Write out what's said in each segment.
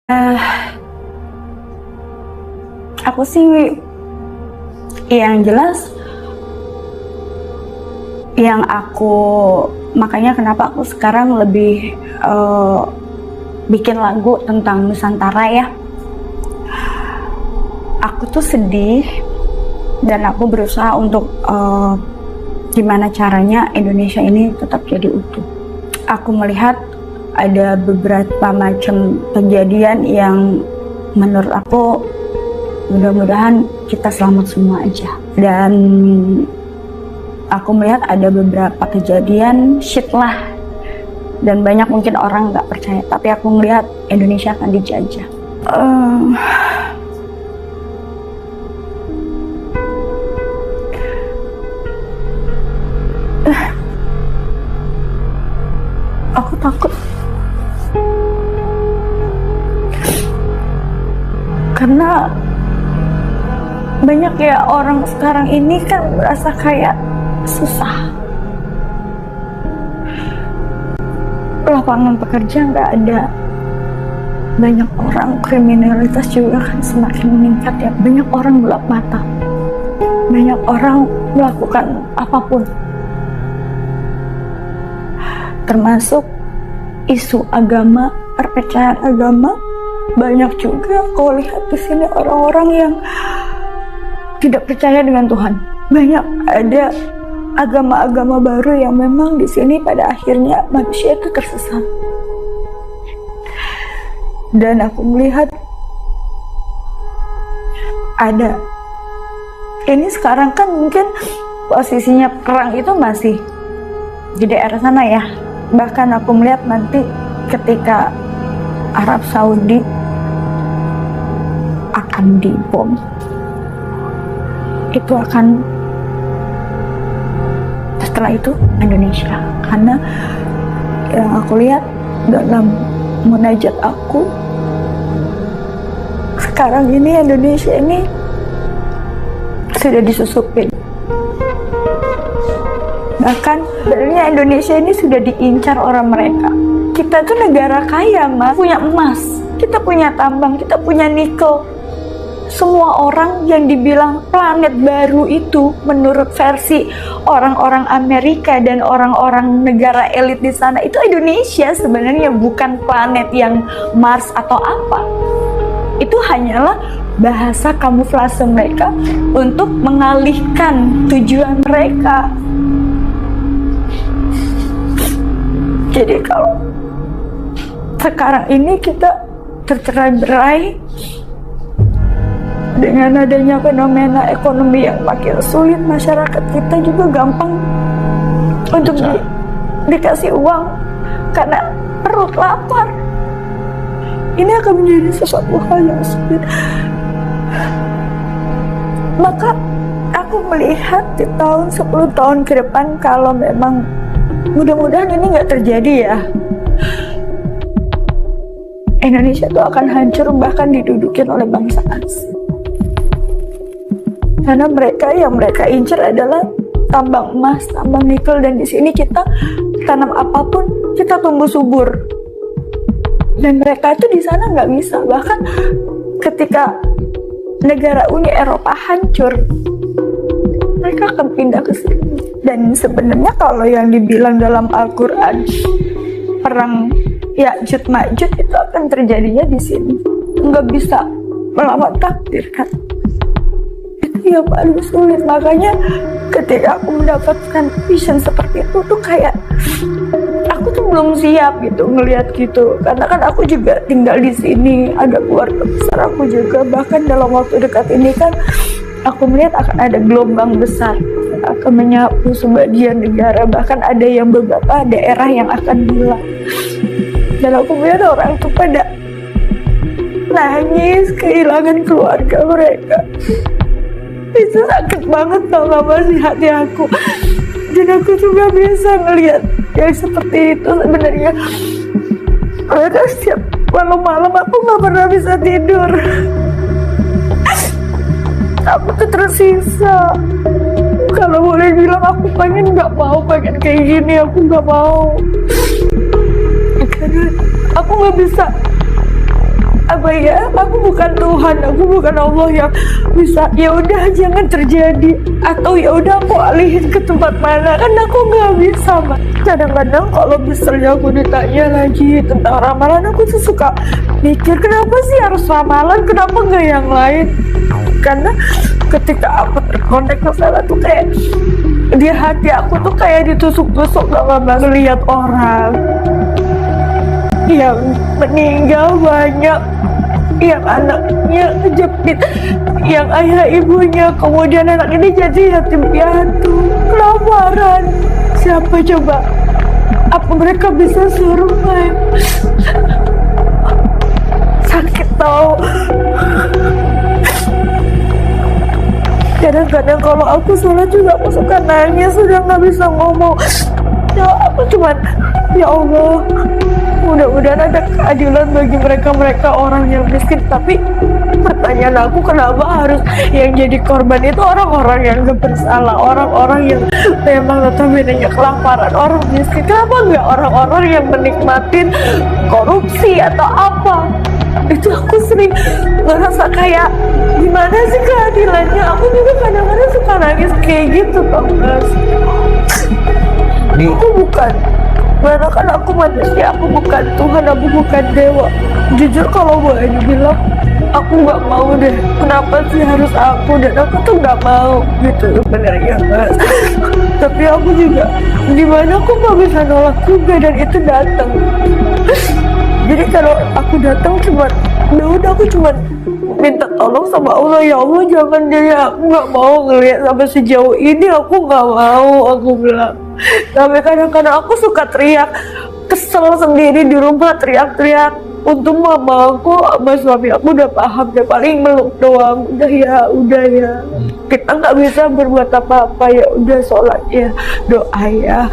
Eh, aku sih yang jelas yang aku makanya kenapa aku sekarang lebih bikin lagu tentang Nusantara ya. Aku tuh sedih dan aku berusaha untuk gimana caranya Indonesia ini tetap jadi utuh. Aku melihat ada beberapa macam kejadian yang menurut aku mudah-mudahan kita selamat semua aja. Dan aku melihat ada beberapa kejadian shit lah, dan banyak mungkin orang nggak percaya, tapi aku melihat Indonesia akan dijajah. Aku takut karena banyak ya orang sekarang ini kan merasa kayak susah, lapangan pekerja nggak ada, banyak orang, kriminalitas juga kan semakin meningkat ya, banyak orang gelap mata, banyak orang melakukan apapun, termasuk isu agama, perpecahan agama. Banyak juga kau lihat di sini orang-orang yang tidak percaya dengan Tuhan. Banyak ada agama-agama baru yang memang di sini pada akhirnya manusia itu tersesat. Dan aku melihat ada ini sekarang kan mungkin posisinya perang itu masih di daerah sana ya. Bahkan aku melihat nanti ketika Arab Saudi akan dibom, itu akan setelah itu Indonesia. Karena yang aku lihat dalam munajat aku sekarang ini, Indonesia ini sudah disusupin. Bahkan sebenarnya Indonesia ini sudah diincar orang mereka. Kita tuh negara kaya, Mas, punya emas, kita punya tambang, kita punya nikel. Semua orang yang dibilang planet baru itu menurut versi orang-orang Amerika dan orang-orang negara elit di sana itu Indonesia sebenarnya bukan planet yang Mars atau apa. Itu hanyalah bahasa kamuflase mereka untuk mengalihkan tujuan mereka. Jadi kalau sekarang ini kita tercerai-berai dengan adanya fenomena ekonomi yang makin sulit, masyarakat kita juga gampang untuk dikasih uang karena perut lapar. Ini akan menjadi sesuatu hal yang sulit. Maka aku melihat di tahun 10 tahun ke depan, kalau memang mudah-mudahan ini nggak terjadi ya, Indonesia itu akan hancur, bahkan didudukin oleh bangsa asing. Karena mereka yang mereka incar adalah tambang emas, tambang nikel, dan di sini kita tanam apapun kita tumbuh subur. Dan mereka itu di sana nggak bisa. Bahkan ketika negara Uni Eropa hancur, mereka akan pindah ke sini. Dan sebenarnya kalau yang dibilang dalam Al-Quran perang Ya'juj Ma'juj itu akan terjadinya di sini. Nggak bisa melawan takdir kan. Itu yang paling sulit. Makanya ketika aku mendapatkan vision seperti itu tuh kayak aku tuh belum siap gitu ngelihat gitu. Karena kan aku juga tinggal di sini, ada keluarga besar aku juga. Bahkan dalam waktu dekat ini kan aku melihat akan ada gelombang besar akan menyapu sebagian negara, bahkan ada yang beberapa daerah yang akan hilang. Dan aku melihat orang itu pada nangis kehilangan keluarga mereka. Itu sakit banget tau gak Mas di hati aku. Dan aku juga bisa ngelihat yang seperti itu sebenarnya. Mereka setiap malam-malam aku gak pernah bisa tidur. Aku tuh tersisa. Kalau boleh bilang aku pengen kayak gini, aku nggak mau. Karena aku nggak bisa. Aku apa ya, aku bukan Tuhan, aku bukan Allah yang bisa ya udah jangan terjadi, atau ya udah aku alihin ke tempat mana, kan aku nggak bisa, Mas. Kadang-kadang kalau misalnya aku ditanya lagi tentang ramalan, aku tuh suka mikir kenapa sih harus ramalan, kenapa nggak yang lain. Karena ketika aku terkonek ke sana tuh kayak di hati aku tuh kayak ditusuk-tusuk sama ngeliat orang yang meninggal banyak, yang anaknya kejepit, yang ayah ibunya, kemudian anak ini jadi yatim piatu, kelaparan. Siapa coba? Apa mereka bisa survive? Sakit tau. Kadang-kadang kalau aku sholat juga aku suka nangis, sudah nggak bisa ngomong. Ya aku cuman, ya Allah, mudah-mudahan ada keadilan bagi mereka orang yang miskin. Tapi pertanyaan aku, kenapa harus yang jadi korban itu orang-orang yang gak bersalah, orang-orang yang memang notabene kelaparan, orang miskin? Kenapa nggak orang-orang yang menikmatin korupsi atau apa? Itu aku sering ngerasa kayak gimana sih keadilannya. Aku juga kadang-kadang suka nangis kayak gitu toh, Mas. Aku bukan, karena kan aku manusia, aku bukan Tuhan, aku bukan dewa. Jujur kalau boleh dibilang, aku nggak mau deh. Kenapa sih harus aku? Dan aku tuh nggak mau gitu sebenarnya, Mas. Tapi aku juga, gimana aku nggak bisa nolak juga, dan itu datang. Jadi kalau aku datang cuman, ya udah aku cuman minta tolong sama Allah, ya Allah jangan deh, aku nggak mau ngelihat sampai sejauh ini, aku nggak mau, aku bilang. Tapi kadang-kadang aku suka teriak, kesel sendiri di rumah, teriak-teriak. Untung mama aku sama suami aku udah paham, dia paling meluk doang, udah ya, kita nggak bisa berbuat apa-apa, ya udah sholat ya, doa ya.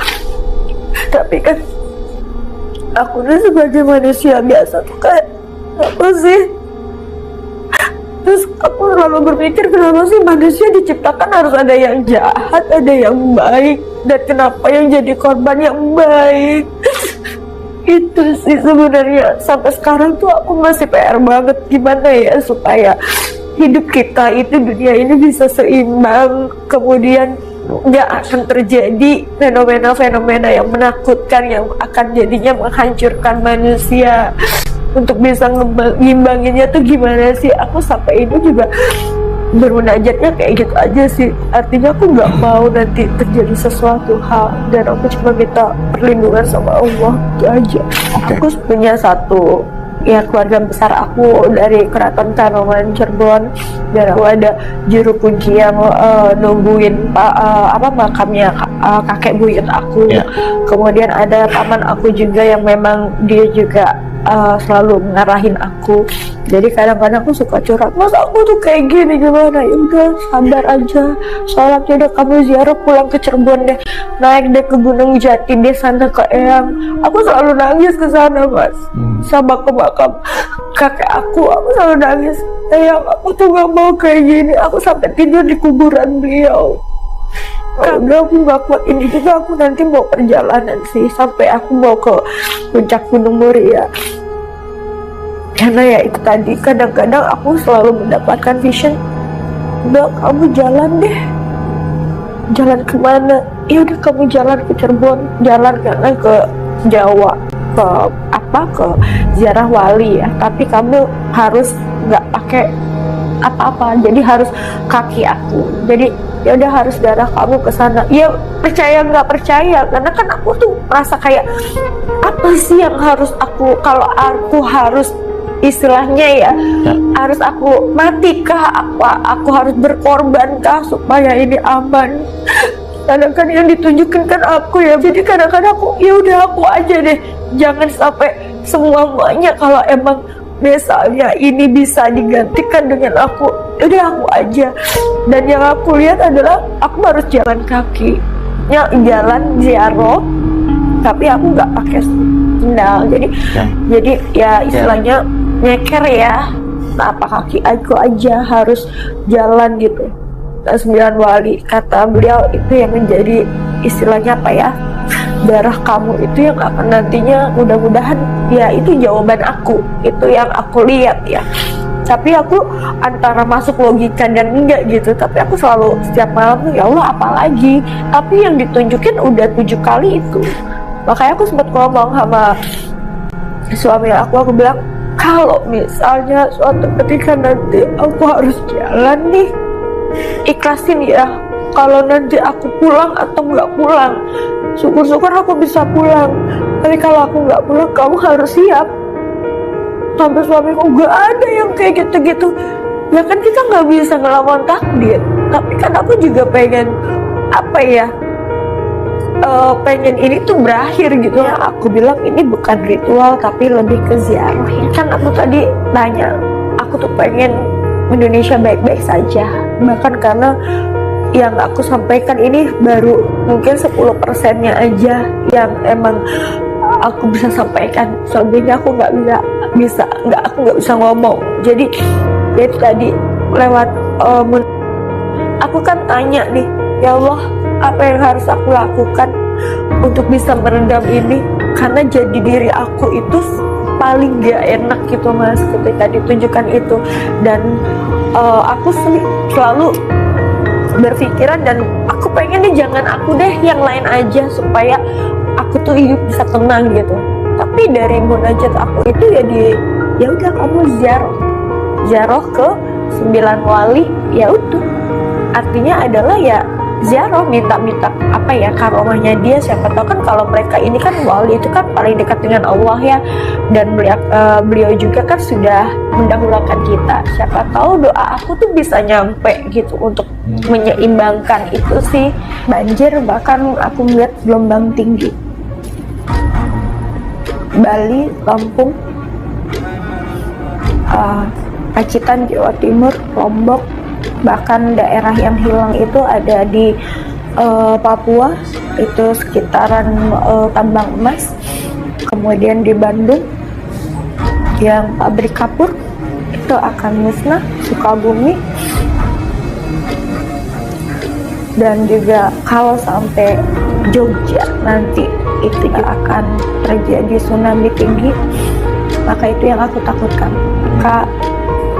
Tapi kan aku ini sebagai manusia biasa tuh kayak apa sih? Terus aku selalu berpikir, kenapa sih manusia diciptakan harus ada yang jahat, ada yang baik, dan kenapa yang jadi korban yang baik? Itu sih sebenarnya sampai sekarang tuh aku masih PR banget, gimana ya supaya hidup kita itu, dunia ini bisa seimbang, kemudian nggak akan terjadi fenomena-fenomena yang menakutkan yang akan jadinya menghancurkan manusia. Untuk bisa ngimbanginnya tuh gimana sih? Aku sampai ini juga bermunajatnya kayak gitu aja sih. Artinya aku nggak mau nanti terjadi sesuatu hal, dan aku cuma minta perlindungan sama Allah, itu aja. Aku punya satu ya keluarga besar aku dari Keraton Kanoman Cirebon, dan aku ada juru kunci yang nungguin makamnya kakek buyut aku. Kemudian ada paman aku juga yang memang dia juga selalu ngarahin aku. Jadi kadang-kadang aku suka curhat, Mas aku tuh kayak gini, gimana? Ya udah sabar aja, sholatnya udah kamu ziarah, pulang ke Cirebon deh, naik deh ke Gunung Jati deh, sana ke Eyang. Aku selalu nangis ke sana, Mas. Sama ke makam kakek aku selalu nangis. Eyang, aku tuh gak mau kayak gini. Aku sampai tidur di kuburan beliau. Karena aku gak kuat ini juga, aku nanti mau perjalanan sih sampai aku mau ke puncak Gunung Muria. Karena ya itu tadi, kadang-kadang aku selalu mendapatkan vision, udah kamu jalan deh. Jalan kemana? Ya udah kamu jalan ke Cirebon, jalan ke Jawa, ke ziarah wali ya. Tapi kamu harus nggak pakai apa-apa, jadi harus kaki aku. Jadi ya udah harus darah kamu ke sana. Ya percaya nggak percaya, karena kan aku tuh merasa kayak apa sih yang harus aku, kalau aku harus istilahnya ya harus aku matikah, aku harus berkorbankah supaya ini aman? Kadang-kadang yang ditunjukkan kan aku ya. Jadi kadang-kadang aku ya udah aku aja deh, jangan sampai semuanya. Kalau emang misalnya ini bisa digantikan dengan aku, udah aku aja. Dan yang aku lihat adalah aku harus jalan kaki, ya jalan ziarah, tapi aku nggak pakai sendal. Jadi ya istilahnya nyeker ya, apa kaki aku aja harus jalan gitu. 9 wali, kata beliau, itu yang menjadi istilahnya apa ya, darah kamu itu yang akan nantinya mudah-mudahan Ya itu jawaban aku, itu yang aku lihat ya. Tapi aku antara masuk logika dan enggak gitu. Tapi aku selalu setiap malam tuh, ya Allah apalagi. Tapi yang ditunjukin udah 7 kali itu. Makanya aku sempat ngomong sama suami aku bilang, kalau misalnya suatu ketika nanti aku harus jalan nih, ikhlasin ya. Kalau nanti aku pulang atau nggak pulang, syukur-syukur aku bisa pulang. Tapi kalau aku nggak pulang, kamu harus siap. Sampai suamiku, gak ada yang kayak gitu-gitu. Ya kan kita nggak bisa ngelawan takdir. Tapi kan aku juga pengen apa ya, pengen ini tuh berakhir gitu ya. Aku bilang ini bukan ritual tapi lebih ke ziarah ya. Kan aku tadi tanya, aku tuh pengen Indonesia baik-baik saja. Bahkan karena yang aku sampaikan ini baru mungkin 10%-nya aja yang emang aku bisa sampaikan. Selebihnya aku nggak bisa ngomong. Jadi ya itu tadi lewat aku kan tanya nih, ya Allah apa yang harus aku lakukan untuk bisa meredam ini, karena jadi diri aku itu paling gak enak gitu Mas ketika ditunjukkan itu. Dan aku selalu berpikiran, dan aku pengen nih jangan aku deh, yang lain aja, supaya aku tuh hidup bisa tenang gitu. Tapi dari munajat aku itu ya udah kamu ziarah ke 9 wali, ya udah artinya adalah ya ziarah, minta apa ya, karomahnya dia. Siapa tahu kan kalau mereka ini kan wali itu kan paling dekat dengan Allah ya, dan beliau juga kan sudah mendahulukan kita. Siapa tahu doa aku tuh bisa nyampe gitu untuk menyeimbangkan itu sih. Banjir bahkan aku melihat gelombang tinggi. Bali, Lampung, Pacitan, Jawa Timur, Lombok, bahkan daerah yang hilang itu ada di Papua, itu sekitaran tambang emas. Kemudian di Bandung yang pabrik kapur itu akan musnah, Sukabumi. Dan juga kalau sampai Jogja nanti itu akan terjadi tsunami tinggi, maka itu yang aku takutkan. Maka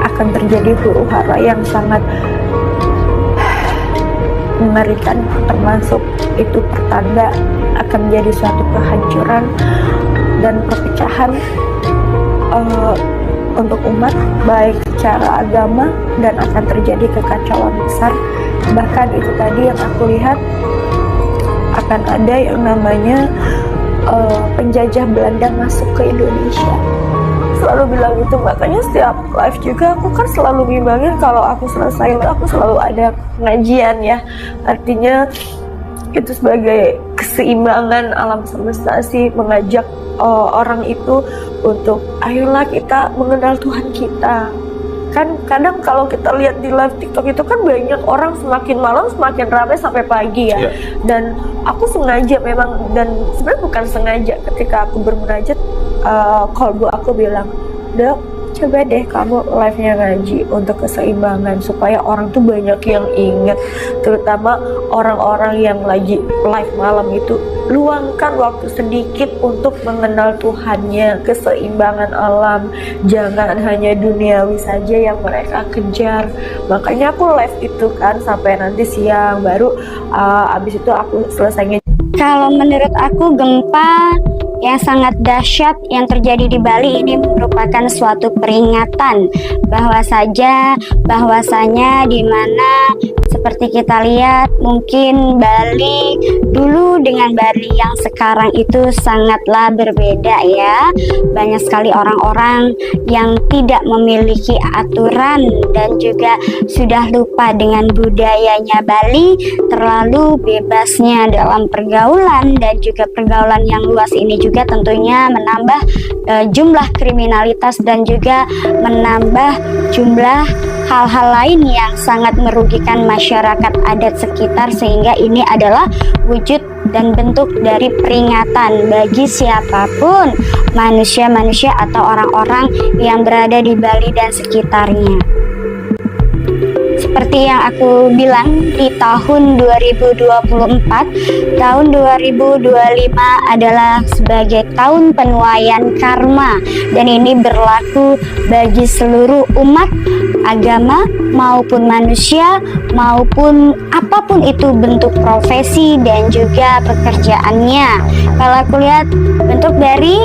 akan terjadi huru-hara yang sangat mengerikan, termasuk itu pertanda akan menjadi suatu kehancuran dan perpecahan untuk umat, baik secara agama, dan akan terjadi kekacauan besar. Bahkan itu tadi yang aku lihat, akan ada yang namanya penjajah Belanda masuk ke Indonesia. Selalu bilang itu, makanya setiap live juga aku kan selalu ngimbangin kalau aku selesai aku selalu ada pengajian ya. Artinya itu sebagai keseimbangan alam semesta sih, mengajak orang itu untuk ayolah kita mengenal Tuhan kita. Kan kadang kalau kita lihat di live TikTok itu kan banyak orang semakin malam semakin ramai sampai pagi ya. Dan aku sengaja memang, dan sebenarnya bukan sengaja, ketika aku bermunajat, kolbu aku bilang, Dok, coba deh kamu live-nya ngaji untuk keseimbangan, supaya orang tuh banyak yang ingat, terutama orang-orang yang lagi live malam itu, luangkan waktu sedikit untuk mengenal Tuhannya, keseimbangan alam, jangan hanya duniawi saja yang mereka kejar. Makanya aku live itu kan sampai nanti siang, baru abis itu aku selesainya. Kalau menurut aku, gempa yang sangat dahsyat yang terjadi di Bali ini merupakan suatu peringatan bahwasanya di mana seperti kita lihat mungkin Bali dulu dengan Bali yang sekarang itu sangatlah berbeda ya. Banyak sekali orang-orang yang tidak memiliki aturan dan juga sudah lupa dengan budayanya Bali, terlalu bebasnya dalam pergaulan, dan juga pergaulan yang luas ini juga tentunya menambah jumlah kriminalitas dan juga menambah jumlah hal-hal lain yang sangat merugikan masyarakat adat sekitar, sehingga ini adalah wujud dan bentuk dari peringatan bagi siapapun manusia-manusia atau orang-orang yang berada di Bali dan sekitarnya. seperti yang aku bilang di tahun 2024, tahun 2025 adalah sebagai tahun penuaian karma, dan ini berlaku bagi seluruh umat, agama maupun manusia, maupun apapun itu bentuk profesi dan juga pekerjaannya. Kalau aku lihat bentuk dari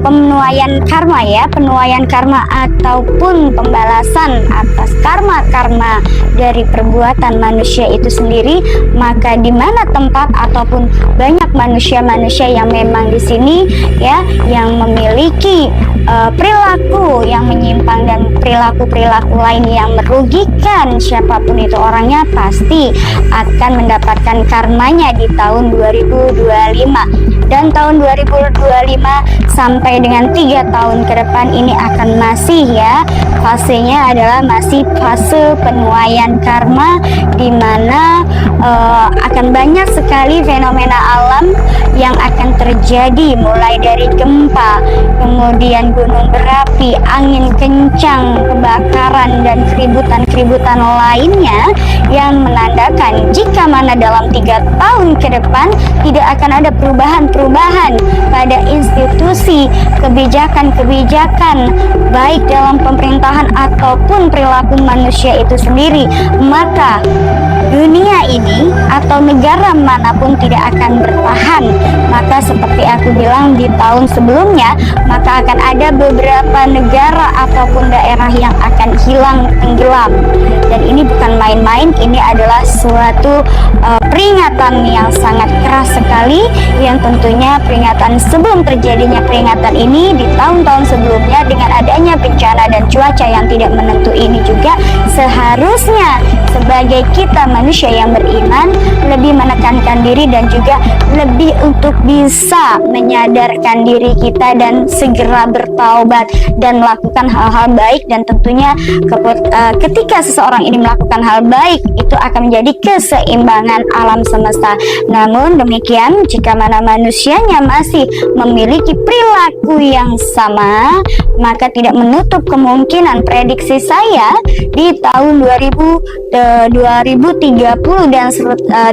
penuaian karma ya, penuaian karma ataupun pembalasan atas karma-karma dari perbuatan manusia itu sendiri, maka di mana tempat ataupun banyak manusia-manusia yang memang di sini ya, yang memiliki perilaku yang menyimpang dan perilaku-perilaku lain yang merugikan siapapun itu orangnya, pasti akan mendapatkan karmanya di tahun 2025. Dan tahun 2025 sampai dengan 3 tahun ke depan ini akan masih ya, fasenya adalah masih fase penuaian karma, di mana akan banyak sekali fenomena alam yang akan terjadi, mulai dari gempa, kemudian gunung berapi, angin kencang, kebakaran, dan keributan-keributan lainnya, yang menandakan jika mana dalam 3 tahun ke depan tidak akan ada perubahan-perubahan pada institusi, kebijakan-kebijakan baik dalam pemerintahan ataupun perilaku manusia itu sendiri, maka dunia ini atau negara manapun tidak akan bertahan. Maka seperti aku bilang di tahun sebelumnya, maka akan ada beberapa negara ataupun daerah yang akan hilang tenggelam, dan ini bukan main-main. Ini adalah suatu peringatan yang sangat keras sekali, yang tentunya peringatan sebelum terjadinya peringatan ini di tahun-tahun sebelumnya, dengan adanya bencana dan cuaca yang tidak menentu ini juga, seharusnya sebagai kita manusia yang beriman lebih menekankan diri dan juga lebih untuk bisa menyadarkan diri kita dan segera bertaubat dan melakukan hal-hal baik. Dan tentunya ketika seseorang ini melakukan hal baik, itu akan menjadi keseimbangan alam semesta. Namun demikian, jika mana manusianya masih memiliki perilaku yang sama, maka tidak menutup kemungkinan, prediksi saya, di tahun 2030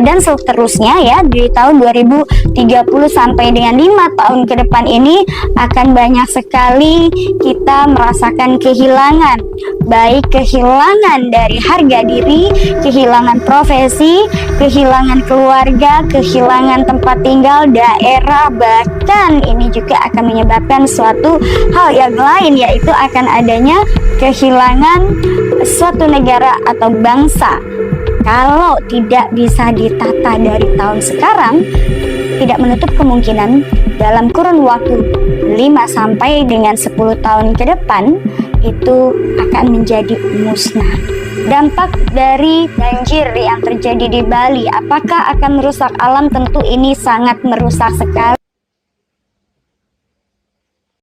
dan seterusnya ya, di tahun 2030 sampai dengan 5 tahun ke depan ini akan banyak sekali kita merasakan kehilangan, baik kehilangan dari harga diri, kehilangan profesi, kehilangan keluarga, kehilangan tempat tinggal, daerah, bahkan ini juga akan menyebabkan suatu hal yang lain, yaitu akan adanya kehilangan suatu negara atau bangsa. Kalau tidak bisa ditata dari tahun sekarang, tidak menutup kemungkinan dalam kurun waktu 5 sampai dengan 10 tahun ke depan itu akan menjadi musnah. Dampak dari banjir yang terjadi di Bali, apakah akan merusak alam? Tentu ini sangat merusak sekali.